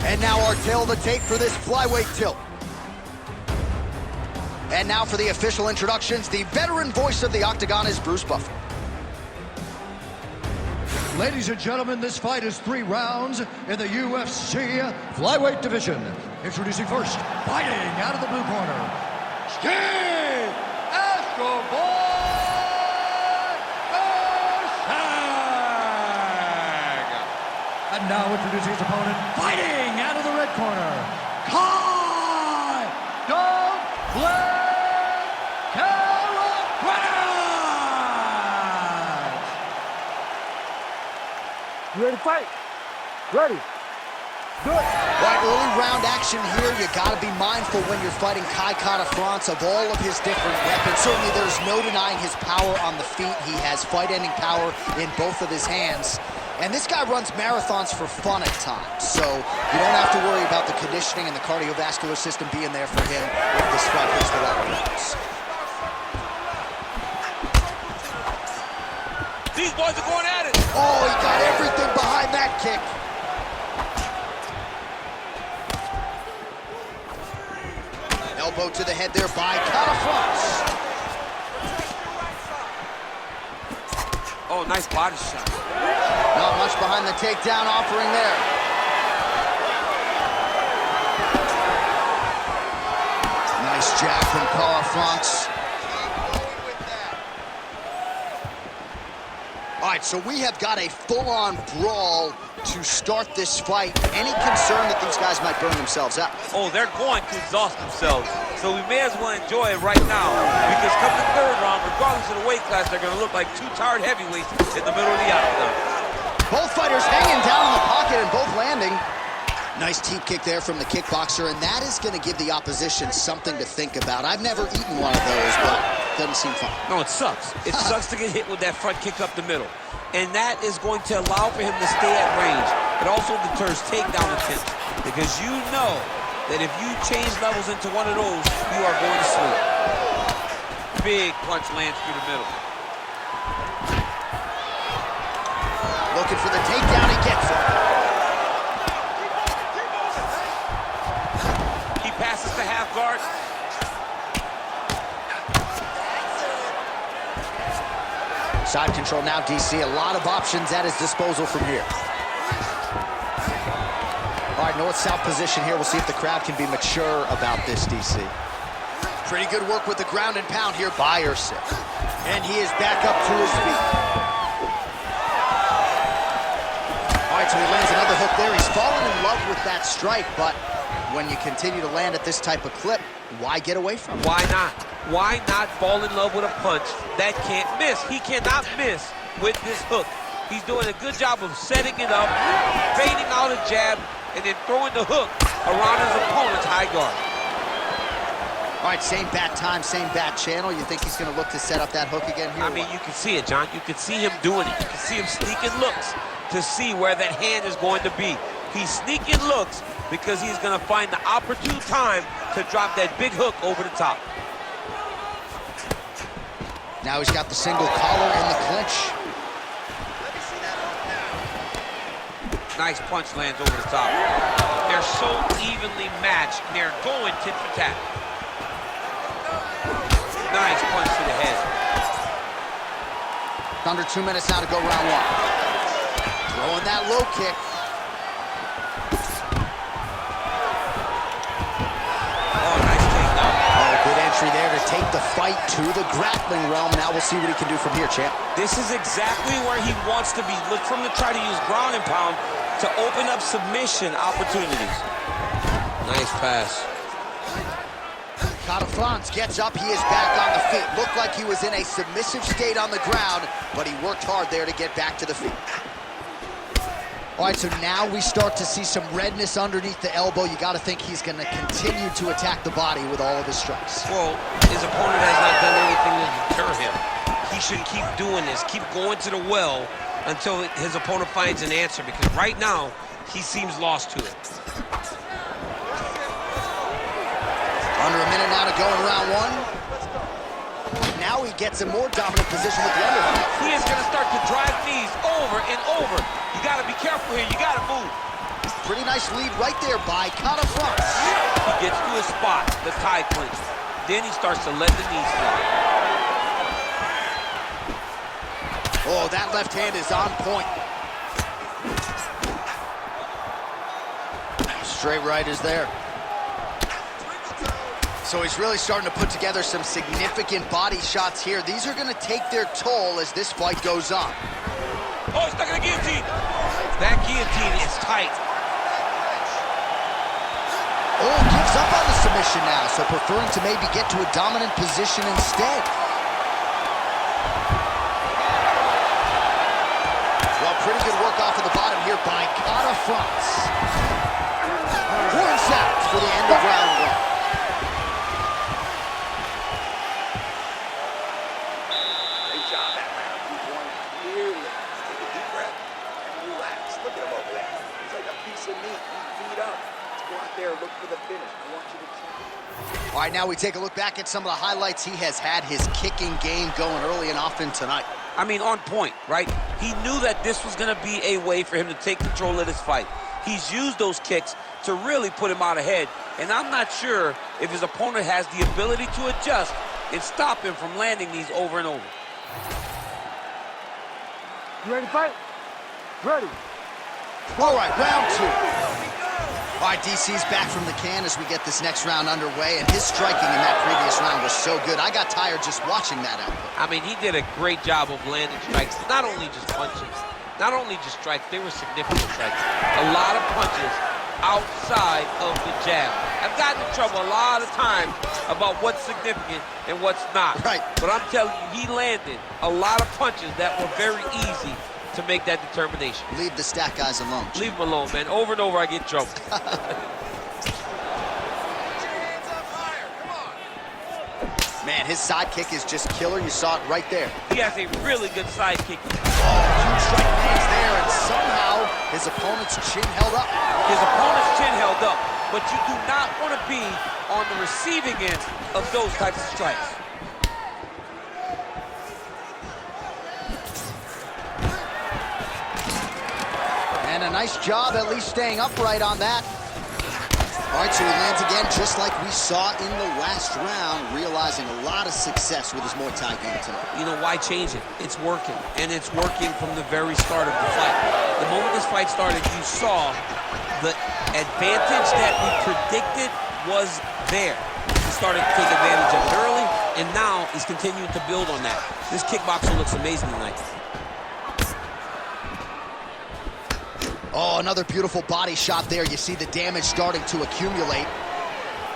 And now our tail of the tape for this flyweight tilt. And now for the official introductions, the veteran voice of the Octagon is Bruce Buffer. Ladies and gentlemen, this fight is 3 rounds in the UFC Flyweight division. Introducing first, fighting out of the blue corner, Steve Escobar Erceg. And now introducing his opponent, fighting out of the red corner, Kai Don't Play. You ready to fight? Ready. Do it. All right, early round action here. You got to be mindful when you're fighting Kai France of all of his different weapons. Certainly there's no denying his power on the feet. He has fight-ending power in both of his hands. And this guy runs marathons for fun at times. So you don't have to worry about the conditioning and the cardiovascular system being there for him if this fight hits the right rounds. These boys are going at it. Oh, he got everything behind that kick. Elbow to the head there by France. Oh, nice body shot. Not much behind the takedown offering there. Nice jab from France. All right, so we have got a full-on brawl to start this fight. Any concern that these guys might burn themselves out? Oh, they're going to exhaust themselves. So we may as well enjoy it right now, because come the 3rd round, regardless of the weight class, they're going to look like 2 tired heavyweights in the middle of the octagon. Both fighters hanging down in the pocket and both landing. Nice teep kick there from the kickboxer, and that is going to give the opposition something to think about. I've never eaten one of those, but doesn't seem fun. No, it sucks. It sucks to get hit with that front kick up the middle. And that is going to allow for him to stay at range. It also deters takedown attempts, because you know that if you change levels into one of those, you are going to sleep. Big punch lands through the middle. Looking for the takedown, he gets it. He passes the half guard. Side control now, DC. A lot of options at his disposal from here. All right, north-south position here. We'll see if the crowd can be mature about this, DC. Pretty good work with the ground and pound here by Erceg. And he is back up to his feet. All right, so he lands another hook there. He's fallen in love with that strike, but when you continue to land at this type of clip, why get away from it? Why not? Why not fall in love with a punch that can't miss? He cannot miss with this hook. He's doing a good job of setting it up, fading out a jab, and then throwing the hook around his opponent's high guard. All right, same bat time, same bat channel. You think he's going to look to set up that hook again here? I mean, you can see it, John. You can see him doing it. You can see him sneaking looks to see where that hand is going to be. He's sneaking looks because he's going to find the opportune time to drop that big hook over the top. Now he's got the single collar in the clinch. Nice punch lands over the top. They're so evenly matched, and they're going tit for tat. Nice punch to the head. Under 2 minutes now to go round 1. Throwing that low kick. There to take the fight to the grappling realm. Now we'll see what he can do from here, champ. This is exactly where he wants to be. Look for him to try to use ground and pound to open up submission opportunities. Nice pass. France gets up. He is back on the feet. Looked like he was in a submissive state on the ground, but he worked hard there to get back to the feet. All right, so now we start to see some redness underneath the elbow. You got to think he's going to continue to attack the body with all of his strikes. Well, his opponent has not done anything to deter him. He should keep doing this, keep going to the well until his opponent finds an answer, because right now, he seems lost to it. Under a minute now to go in round 1. Now he gets a more dominant position with the underhook. He is going to start to drive knees over and over. You got to be careful here. You got to move. pretty nice lead right there by Kata Franz. He gets to a spot, the tie clinch. Then he starts to let the knees fly. Oh, that left hand is on point. Straight right is there. So he's really starting to put together some significant body shots here. These are going to take their toll as this fight goes on. Oh, he's stuck in the guillotine. That guillotine is tight. Oh, gives up on the submission now, so preferring to maybe get to a dominant position instead. Well, pretty good work off of the bottom here by Kata Franz. Horns out for the end of round one. Great job that round. You won clearly. Take a deep breath and relax. Look at him over there. He's like a piece of meat. He's beat up. Let's go out there and look for the finish. I want you to check. All right, now we take a look back at some of the highlights. He has had his kicking game going early and often tonight. I mean, on point, right? He knew that this was going to be a way for him to take control of this fight. He's used those kicks to really put him out ahead, and I'm not sure if his opponent has the ability to adjust and stop him from landing these over and over. You ready to fight? Ready. All right, round two. All right, DC's back from the can as we get this next round underway, and his striking in that previous round was so good. I got tired just watching that output. I mean, he did a great job of landing strikes, not only just punches, not only just strikes, they were significant strikes. A lot of punches outside of the jab. I've gotten in trouble a lot of times about what's significant and what's not. Right. But I'm telling you, he landed a lot of punches that were very easy to make that determination. Leave the stat guys alone. Leave him alone, man. Over and over, I get in trouble. Man, his side kick is just killer. You saw it right there. He has a really good side kick. Oh, huge strike lands there, and somehow his opponent's chin held up. His opponent's chin held up, but you do not want to be on the receiving end of those types of strikes. And a nice job at least staying upright on that. All right, so he lands again just like we saw in the last round, realizing a lot of success with his Muay Thai game tonight. You know, why change it? It's working, and it's working from the very start of the fight. The moment this fight started, you saw the advantage that we predicted was there. He started to take advantage of it early, and now he's continuing to build on that. This kickboxer looks amazing tonight. Oh, another beautiful body shot there. You see the damage starting to accumulate.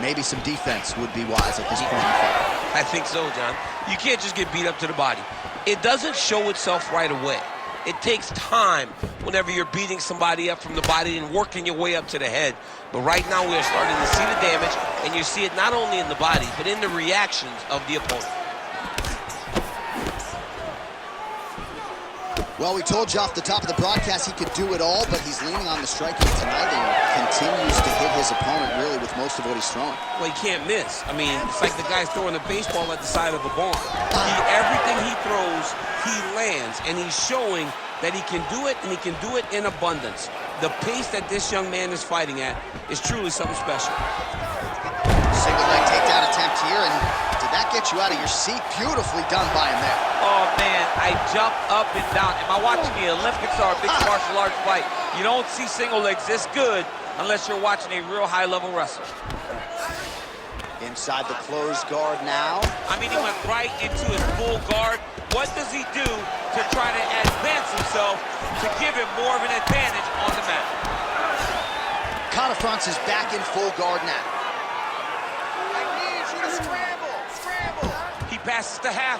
Maybe some defense would be wise at this point in the fight. I think so, John. You can't just get beat up to the body. It doesn't show itself right away. It takes time whenever you're beating somebody up from the body and working your way up to the head. But right now we are starting to see the damage, and you see it not only in the body, but in the reactions of the opponent. Well, we told you off the top of the broadcast he could do it all, but he's leaning on the striking tonight and continues to hit his opponent really with most of what he's throwing. Well, he can't miss. I mean, it's like the guy's throwing a baseball at the side of a barn. Everything he throws, he lands, and he's showing that he can do it, and he can do it in abundance. The pace that this young man is fighting at is truly something special. Single leg takedown attempt here, and did that get you out of your seat? Beautifully done by him there. Oh, man, I jumped up and down. Am I watching the Olympics or a mixed martial arts fight? You don't see single legs this good unless you're watching a real high-level wrestler. Inside the closed guard now. I mean, he went right into his full guard. What does he do to try to advance himself to give him more of an advantage on the mat? Kata Franz is back in full guard now. I need you to scramble. Scramble. He passes to half.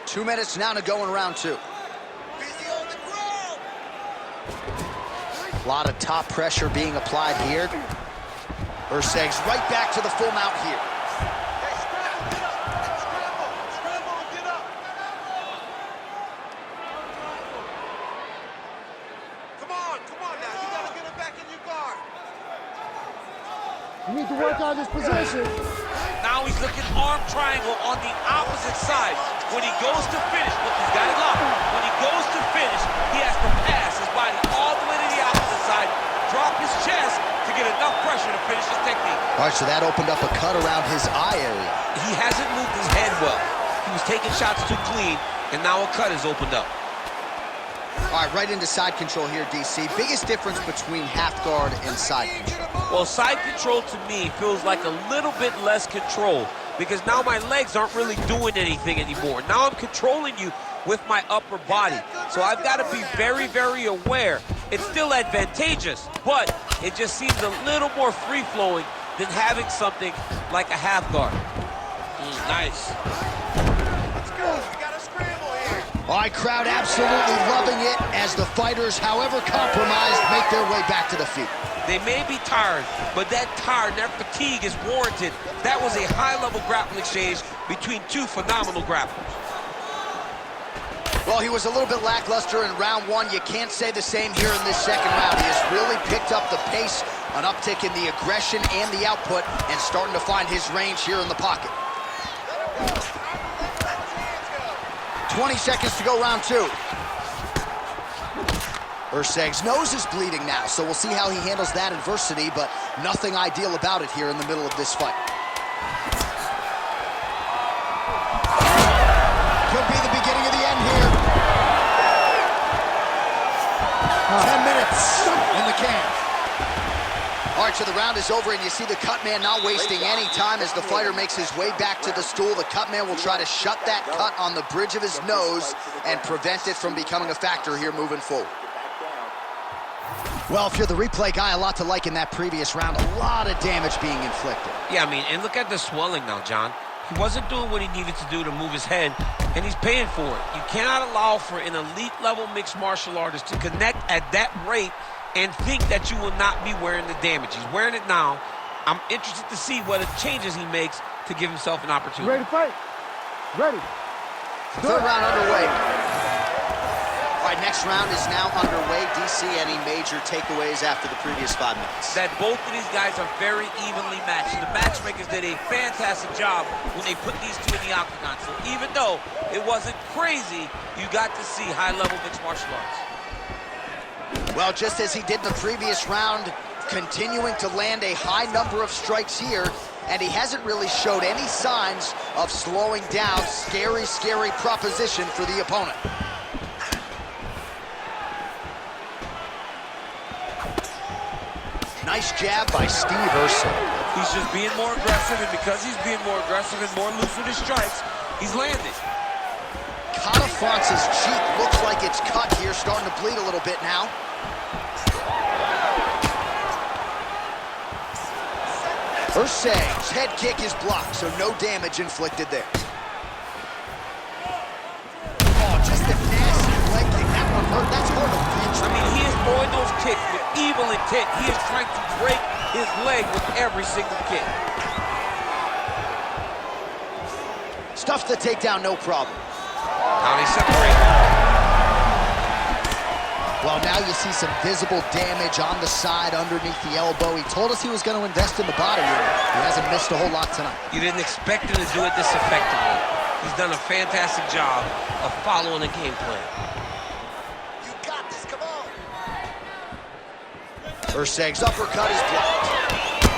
2 minutes now to go in round two. Busy on the ground. A lot of top pressure being applied here. Erceg's right back to the full mount here. Hey, scramble, get up. Scramble. Scramble and get up. Come on now. You gotta get it back in your guard. You need to work on this position. Now he's looking arm triangle on the opposite side. When he goes to finish, look, he's got it locked. When he goes to finish, he has to pass his body all the way to the All right, so that opened up a cut around his eye area. He hasn't moved his head well. He was taking shots too clean, and now a cut has opened up. All right, right into side control here, DC. Biggest difference between half guard and side control? Well, side control to me feels like a little bit less control because now my legs aren't really doing anything anymore. Now I'm controlling you with my upper body. So I've got to be very, very aware. It's still advantageous, but it just seems a little more free-flowing than having something like a half guard. Nice. Let's go. We got a scramble here. All right, crowd absolutely loving it as the fighters, however compromised, make their way back to the feet. They may be tired, but that tired, that fatigue is warranted. That was a high-level grappling exchange between two phenomenal grapplers. Well, he was a little bit lackluster in round one. You can't say the same here in this second round. He has really picked up the pace, an uptick in the aggression and the output, and starting to find his range here in the pocket. 20 seconds to go, round two. Erceg's nose is bleeding now, so we'll see how he handles that adversity, but nothing ideal about it here in the middle of this fight. Could be the beginning of the end here. 10 minutes in the can. All right, so the round is over, and you see the cut man not wasting any time as the fighter makes his way back to the stool. The cut man will try to shut that cut on the bridge of his nose and prevent it from becoming a factor here moving forward. Well, if you're the replay guy, a lot to like in that previous round. A lot of damage being inflicted. Yeah, I mean, and look at the swelling now, John. He wasn't doing what he needed to do to move his head, and he's paying for it. You cannot allow for an elite-level mixed martial artist to connect at that rate and think that you will not be wearing the damage. He's wearing it now. I'm interested to see what changes he makes to give himself an opportunity. Ready to fight? Ready. Third round underway. All right, next round is now underway. DC, any major takeaways after the previous 5 minutes? That both of these guys are very evenly matched. The matchmakers did a fantastic job when they put these two in the octagon. So even though it wasn't crazy, you got to see high-level mixed martial arts. Well, just as he did in the previous round, continuing to land a high number of strikes here, and he hasn't really showed any signs of slowing down. Scary, scary proposition for the opponent. Nice jab by Steve Erceg. He's just being more aggressive, and because he's being more aggressive and more loose with his strikes, he's landing. France's cheek looks like it's cut here, starting to bleed a little bit now. Erceg's head kick is blocked, so no damage inflicted there. Oh, just a nasty leg kick. That one hurt. That's hard to pinch. I mean, he is throwing those kicks with evil intent. He is trying to break his leg with every single kick. Stuffs the takedown, no problem. Now they separate. Well, now you see some visible damage on the side underneath the elbow. He told us he was going to invest in the body unit. He hasn't missed a whole lot tonight. You didn't expect him to do it this effectively. He's done a fantastic job of following the game plan. You got this, come on. Erceg's uppercut is blocked.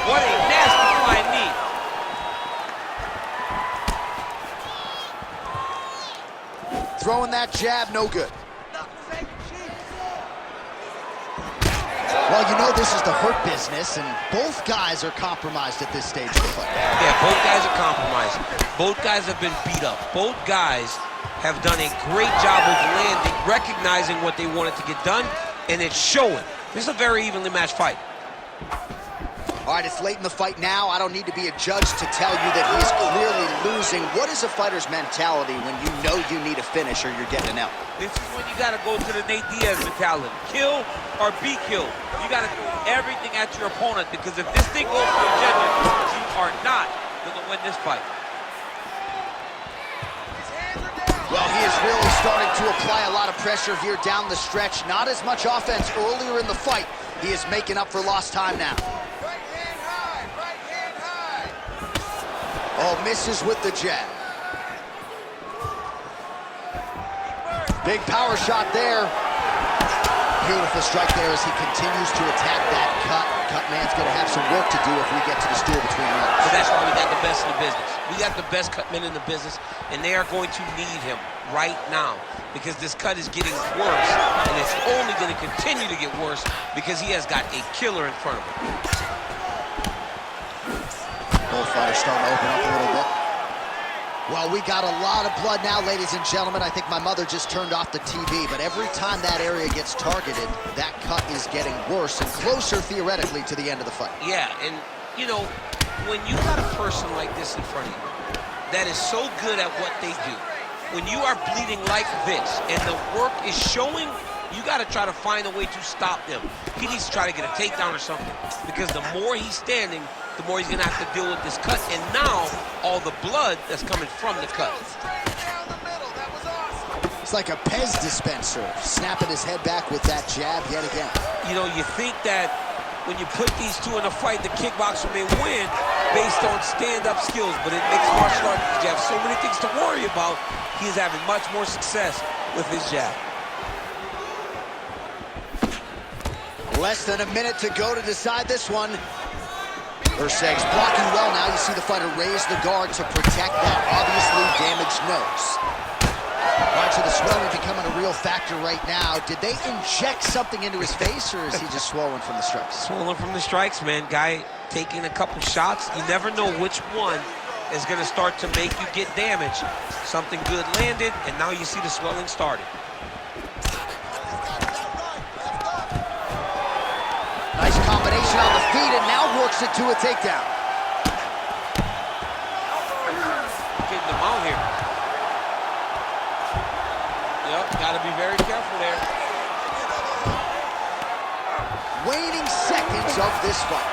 What a nasty flying knee. Throwing that jab, no good. Well, you know this is the hurt business, and both guys are compromised at this stage of the fight. Yeah, both guys are compromised. Both guys have been beat up. Both guys have done a great job of landing, recognizing what they wanted to get done, and it's showing. This is a very evenly matched fight. All right, it's late in the fight now. I don't need to be a judge to tell you that he is clearly losing. What is a fighter's mentality when you know you need a finish or you're getting an L? This is when you got to go to the Nate Diaz mentality. Kill or be killed. You got to do everything at your opponent, because if this thing goes to the judges, you are not going to win this fight. Well, he is really starting to apply a lot of pressure here down the stretch. Not as much offense earlier in the fight. He is making up for lost time now. Right hand high, right hand high. Oh, misses with the jab. Big power shot there. Beautiful strike there as he continues to attack that cut. Cut man's going to have some work to do if we get to the stool between rounds. But that's why we got the best in the business. We got the best cut men in the business, and they are going to need him right now because this cut is getting worse, and it's only going to continue to get worse because he has got a killer in front of him. Both fighters starting to open up a little bit. Well, we got a lot of blood now, ladies and gentlemen. I think my mother just turned off the TV, but every time that area gets targeted, that cut is getting worse and closer, theoretically, to the end of the fight. Yeah, and, you know, when you got a person like this in front of you that is so good at what they do, when you are bleeding like this and the work is showing, you got to try to find a way to stop them. He needs to try to get a takedown or something because the more he's standing, the more he's going to have to deal with this cut. And now, all the blood that's coming from the cut. It's like a Pez dispenser, snapping his head back with that jab yet again. You know, you think that when you put these two in a fight, the kickboxer may win based on stand-up skills, but in mixed martial arts, you have so many things to worry about, he's having much more success with his jab. Less than a minute to go to decide this one. Erceg's blocking well now. You see the fighter raise the guard to protect that obviously damaged nose. All right, so the swelling becoming a real factor right now. Did they inject something into his face, or is he just swollen from the strikes? Swollen from the strikes, man. Guy taking a couple shots. You never know which one is going to start to make you get damaged. Something good landed, and now you see the swelling started. Nice combination on the feet, and now works it to a takedown. Getting them out here. Yep, got to be very careful there. Waning seconds of this fight.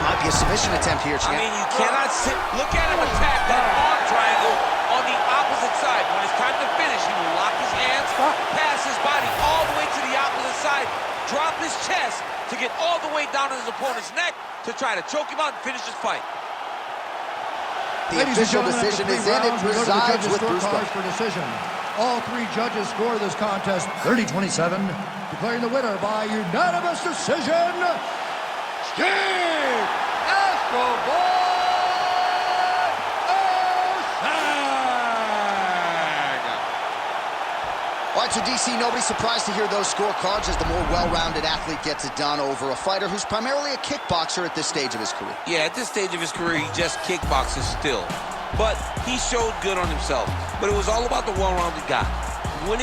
Might be a submission attempt here, champ. I mean, you cannot sit. Look at him attack that arm triangle on the opposite side. When it's time to finish, he will lock his hands, pass his body all the way to the opposite side, drop his chest to get all the way down to his opponent's neck to try to choke him out and finish this fight. The official decision is in. It resides with Bruce Buffer. For decision. All three judges score this contest 30-27, declaring the winner by unanimous decision, Steve Escobar Erceg. All right, so DC, nobody surprised to hear those scorecards as the more well-rounded athlete gets it done over a fighter who's primarily a kickboxer at this stage of his career. Yeah, at this stage of his career, he just kickboxes still. But he showed good on himself. But it was all about the well-rounded guy.